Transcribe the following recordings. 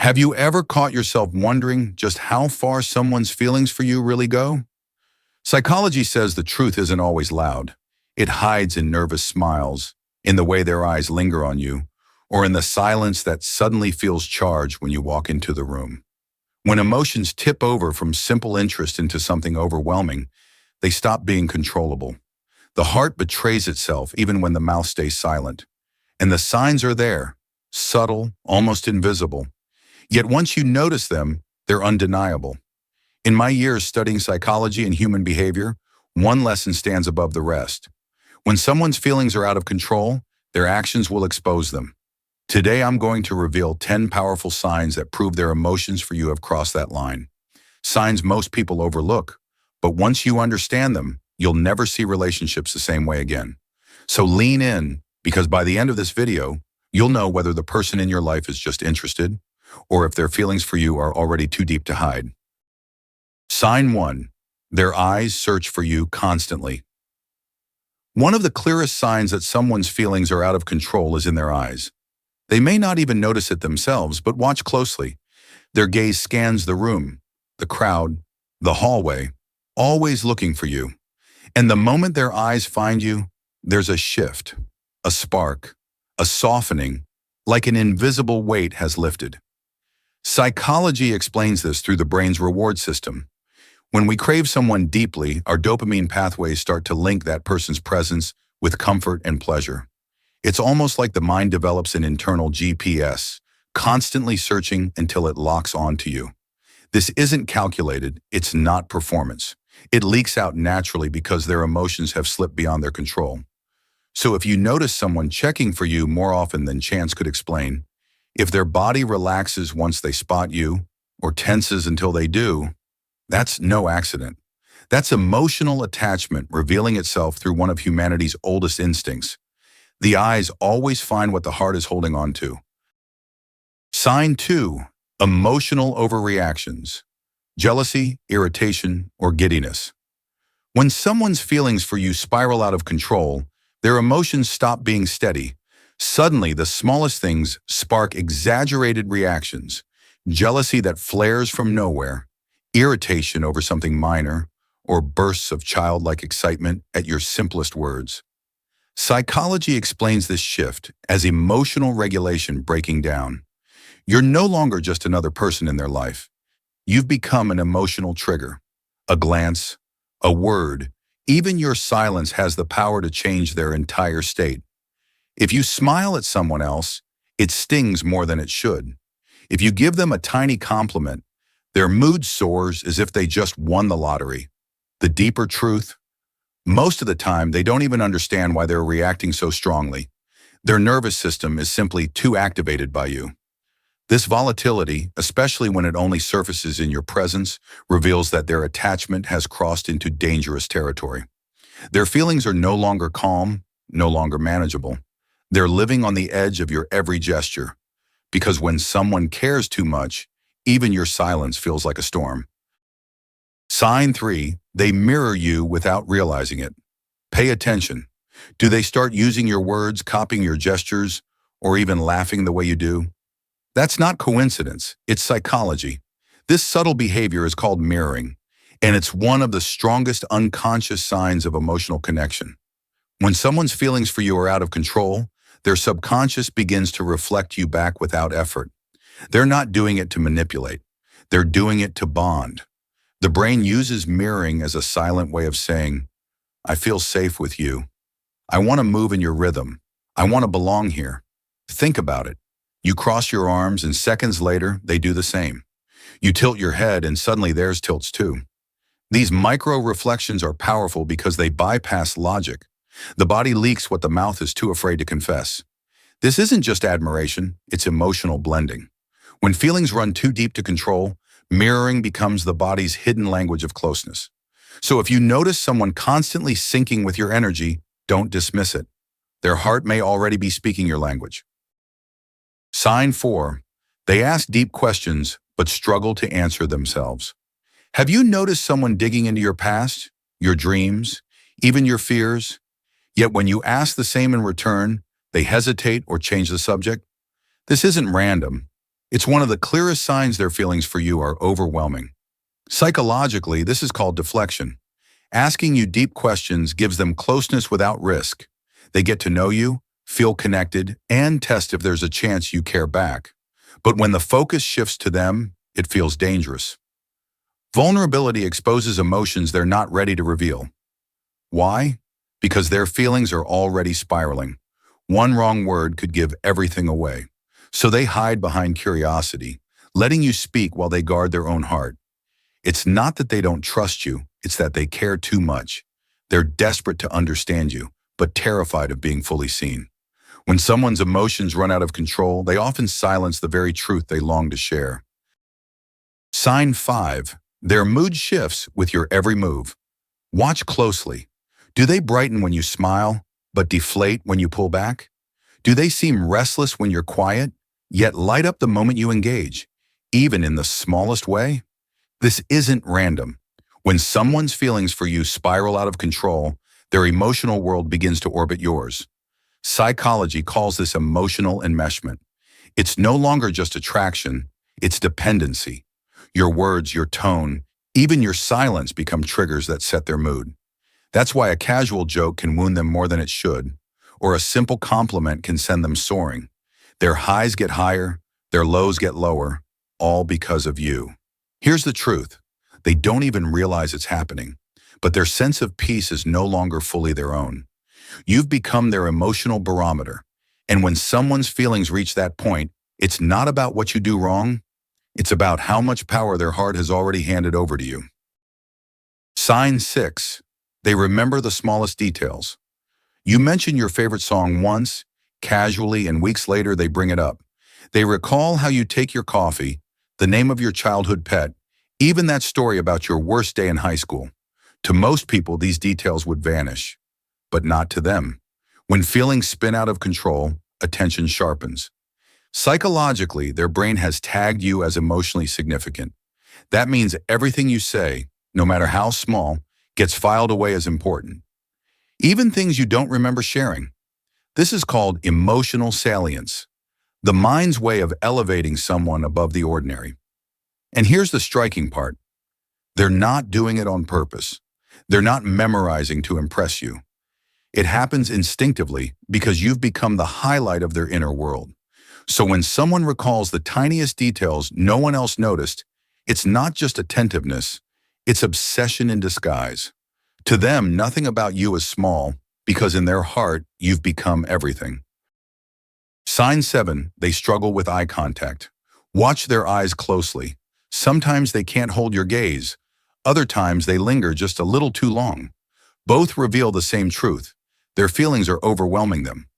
Have you ever caught yourself wondering just how far someone's feelings for you really go? Psychology says the truth isn't always loud. It hides in nervous smiles, in the way their eyes linger on you, or in the silence that suddenly feels charged when you walk into the room. When emotions tip over from simple interest into something overwhelming, they stop being controllable. The heart betrays itself even when the mouth stays silent. And the signs are there, subtle, almost invisible. Yet once you notice them, they're undeniable. In my years studying psychology and human behavior, one lesson stands above the rest. When someone's feelings are out of control, their actions will expose them. Today I'm going to reveal 10 powerful signs that prove their emotions for you have crossed that line. Signs most people overlook, but once you understand them, you'll never see relationships the same way again. So lean in, because by the end of this video, you'll know whether the person in your life is just interested, or if their feelings for you are already too deep to hide. Sign 1. Their eyes search for you constantly. One of the clearest signs that someone's feelings are out of control is in their eyes. They may not even notice it themselves, but watch closely. Their gaze scans the room, the crowd, the hallway, always looking for you. And the moment their eyes find you, there's a shift, a spark, a softening, like an invisible weight has lifted. Psychology explains this through the brain's reward system. When we crave someone deeply, our dopamine pathways start to link that person's presence with comfort and pleasure. It's almost like the mind develops an internal GPS, constantly searching until it locks onto you. This isn't calculated, it's not performance. It leaks out naturally because their emotions have slipped beyond their control. So if you notice someone checking for you more often than chance could explain, if their body relaxes once they spot you, or tenses until they do, that's no accident. That's emotional attachment revealing itself through one of humanity's oldest instincts. The eyes always find what the heart is holding on to. Sign 2. Emotional overreactions. Jealousy, irritation, or giddiness. When someone's feelings for you spiral out of control, their emotions stop being steady. Suddenly, the smallest things spark exaggerated reactions. Jealousy that flares from nowhere, irritation over something minor, or bursts of childlike excitement at your simplest words. Psychology explains this shift as emotional regulation breaking down. You're no longer just another person in their life. You've become an emotional trigger. A glance, a word, even your silence has the power to change their entire state. If you smile at someone else, it stings more than it should. If you give them a tiny compliment, their mood soars as if they just won the lottery. The deeper truth? Most of the time, they don't even understand why they're reacting so strongly. Their nervous system is simply too activated by you. This volatility, especially when it only surfaces in your presence, reveals that their attachment has crossed into dangerous territory. Their feelings are no longer calm, no longer manageable. They're living on the edge of your every gesture. Because when someone cares too much, even your silence feels like a storm. Sign 3. They mirror you without realizing it. Pay attention. Do they start using your words, copying your gestures, or even laughing the way you do? That's not coincidence, it's psychology. This subtle behavior is called mirroring, and it's one of the strongest unconscious signs of emotional connection. When someone's feelings for you are out of control, their subconscious begins to reflect you back without effort. They're not doing it to manipulate. They're doing it to bond. The brain uses mirroring as a silent way of saying, I feel safe with you. I want to move in your rhythm. I want to belong here. Think about it. You cross your arms and seconds later, they do the same. You tilt your head and suddenly theirs tilts too. These micro-reflections are powerful because they bypass logic. The body leaks what the mouth is too afraid to confess. This isn't just admiration, it's emotional blending. When feelings run too deep to control, mirroring becomes the body's hidden language of closeness. So if you notice someone constantly syncing with your energy, don't dismiss it. Their heart may already be speaking your language. Sign 4. They ask deep questions, but struggle to answer themselves. Have you noticed someone digging into your past, your dreams, even your fears? Yet when you ask the same in return, they hesitate or change the subject. This isn't random. It's one of the clearest signs their feelings for you are overwhelming. Psychologically, this is called deflection. Asking you deep questions gives them closeness without risk. They get to know you, feel connected, and test if there's a chance you care back. But when the focus shifts to them, it feels dangerous. Vulnerability exposes emotions they're not ready to reveal. Why? Because their feelings are already spiraling. One wrong word could give everything away. So they hide behind curiosity, letting you speak while they guard their own heart. It's not that they don't trust you, it's that they care too much. They're desperate to understand you, but terrified of being fully seen. When someone's emotions run out of control, they often silence the very truth they long to share. Sign 5. Their mood shifts with your every move. Watch closely. Do they brighten when you smile, but deflate when you pull back? Do they seem restless when you're quiet, yet light up the moment you engage, even in the smallest way? This isn't random. When someone's feelings for you spiral out of control, their emotional world begins to orbit yours. Psychology calls this emotional enmeshment. It's no longer just attraction, it's dependency. Your words, your tone, even your silence become triggers that set their mood. That's why a casual joke can wound them more than it should, or a simple compliment can send them soaring. Their highs get higher, their lows get lower, all because of you. Here's the truth. They don't even realize it's happening, but their sense of peace is no longer fully their own. You've become their emotional barometer, and when someone's feelings reach that point, it's not about what you do wrong, it's about how much power their heart has already handed over to you. Sign 6. They remember the smallest details. You mention your favorite song once, casually, and weeks later they bring it up. They recall how you take your coffee, the name of your childhood pet, even that story about your worst day in high school. To most people, these details would vanish, but not to them. When feelings spin out of control, attention sharpens. Psychologically, their brain has tagged you as emotionally significant. That means everything you say, no matter how small, gets filed away as important. Even things you don't remember sharing. This is called emotional salience, the mind's way of elevating someone above the ordinary. And here's the striking part. They're not doing it on purpose. They're not memorizing to impress you. It happens instinctively because you've become the highlight of their inner world. So when someone recalls the tiniest details no one else noticed, it's not just attentiveness, it's obsession in disguise. To them, nothing about you is small because in their heart, you've become everything. Sign 7, they struggle with eye contact. Watch their eyes closely. Sometimes they can't hold your gaze. Other times they linger just a little too long. Both reveal the same truth. Their feelings are overwhelming them.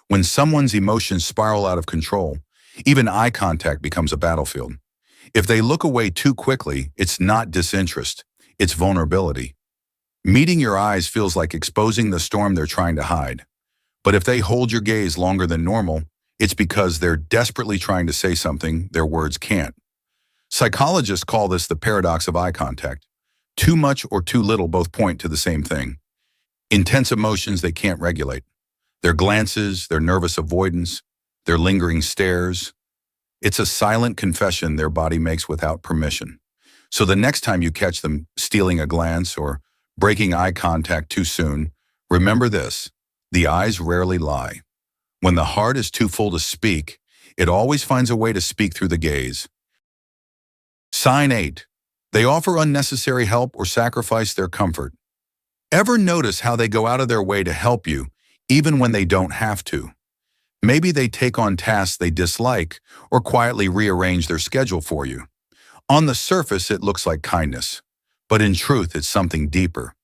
When someone's emotions spiral out of control, even eye contact becomes a battlefield. If they look away too quickly, it's not disinterest, it's vulnerability. Meeting your eyes feels like exposing the storm they're trying to hide. But if they hold your gaze longer than normal, it's because they're desperately trying to say something their words can't. Psychologists call this the paradox of eye contact. Too much or too little both point to the same thing. Intense emotions they can't regulate. Their glances, their nervous avoidance, their lingering stares. It's a silent confession their body makes without permission. So the next time you catch them stealing a glance or breaking eye contact too soon, remember this: the eyes rarely lie. When the heart is too full to speak, it always finds a way to speak through the gaze. Sign 8. They offer unnecessary help or sacrifice their comfort. Ever notice how they go out of their way to help you, even when they don't have to? Maybe they take on tasks they dislike or quietly rearrange their schedule for you. On the surface, it looks like kindness, but in truth, it's something deeper.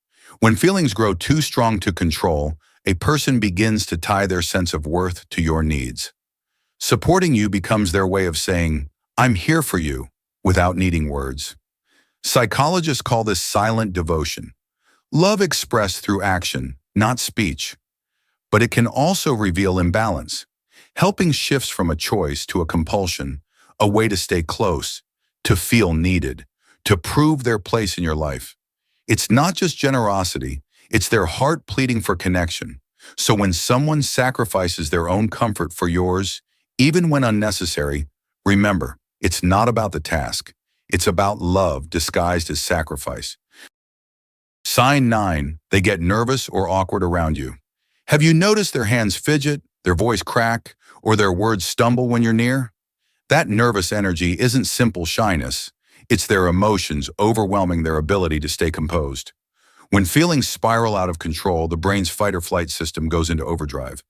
When feelings grow too strong to control, a person begins to tie their sense of worth to your needs. Supporting you becomes their way of saying, "I'm here for you," without needing words. Psychologists call this silent devotion. Love expressed through action, not speech. But it can also reveal imbalance. Helping shifts from a choice to a compulsion, a way to stay close, to feel needed, to prove their place in your life. It's not just generosity, it's their heart pleading for connection. So when someone sacrifices their own comfort for yours, even when unnecessary, remember, It's not about the task. It's about love disguised as sacrifice. Sign 9, they get nervous or awkward around you. Have you noticed their hands fidget, their voice crack, or their words stumble when you're near? That nervous energy isn't simple shyness. It's their emotions overwhelming their ability to stay composed. When feelings spiral out of control, the brain's fight or flight system goes into overdrive.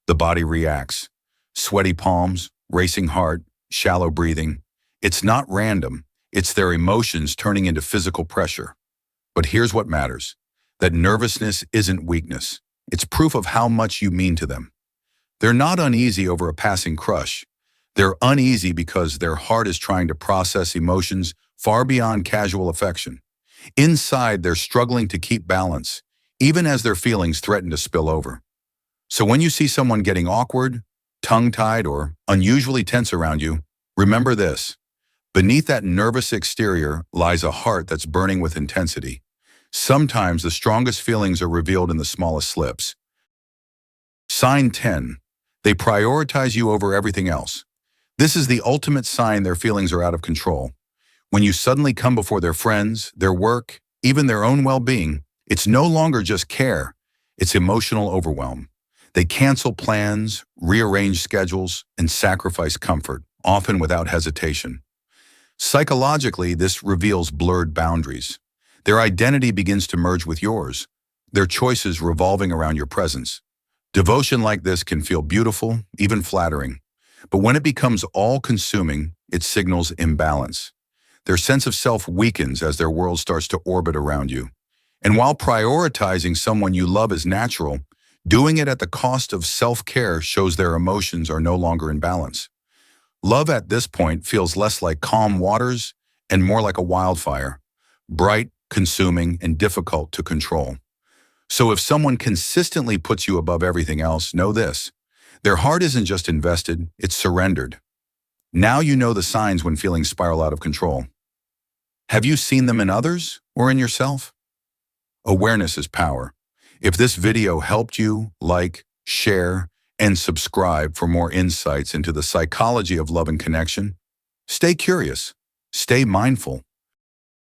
The body reacts. Sweaty palms, racing heart, shallow breathing. It's not random. It's their emotions turning into physical pressure. But here's what matters. That nervousness isn't weakness. It's proof of how much you mean to them. They're not uneasy over a passing crush. They're uneasy because their heart is trying to process emotions far beyond casual affection. Inside, they're struggling to keep balance, even as their feelings threaten to spill over. So when you see someone getting awkward, tongue-tied, or unusually tense around you, remember this. Beneath that nervous exterior lies a heart that's burning with intensity. Sometimes the strongest feelings are revealed in the smallest slips. Sign 10. They prioritize you over everything else. This is the ultimate sign their feelings are out of control. When you suddenly come before their friends, their work, even their own well-being, it's no longer just care, it's emotional overwhelm. They cancel plans, rearrange schedules, and sacrifice comfort, often without hesitation. Psychologically, this reveals blurred boundaries. Their identity begins to merge with yours, their choices revolving around your presence. Devotion like this can feel beautiful, even flattering. But when it becomes all-consuming, it signals imbalance. Their sense of self weakens as their world starts to orbit around you. And while prioritizing someone you love is natural, doing it at the cost of self-care shows their emotions are no longer in balance. Love at this point feels less like calm waters and more like a wildfire, bright, consuming, and difficult to control. So if someone consistently puts you above everything else, know this. Their heart isn't just invested, it's surrendered. Now you know the signs when feelings spiral out of control. Have you seen them in others or in yourself? Awareness is power. If this video helped you, like, share, and subscribe for more insights into the psychology of love and connection. Stay curious, stay mindful,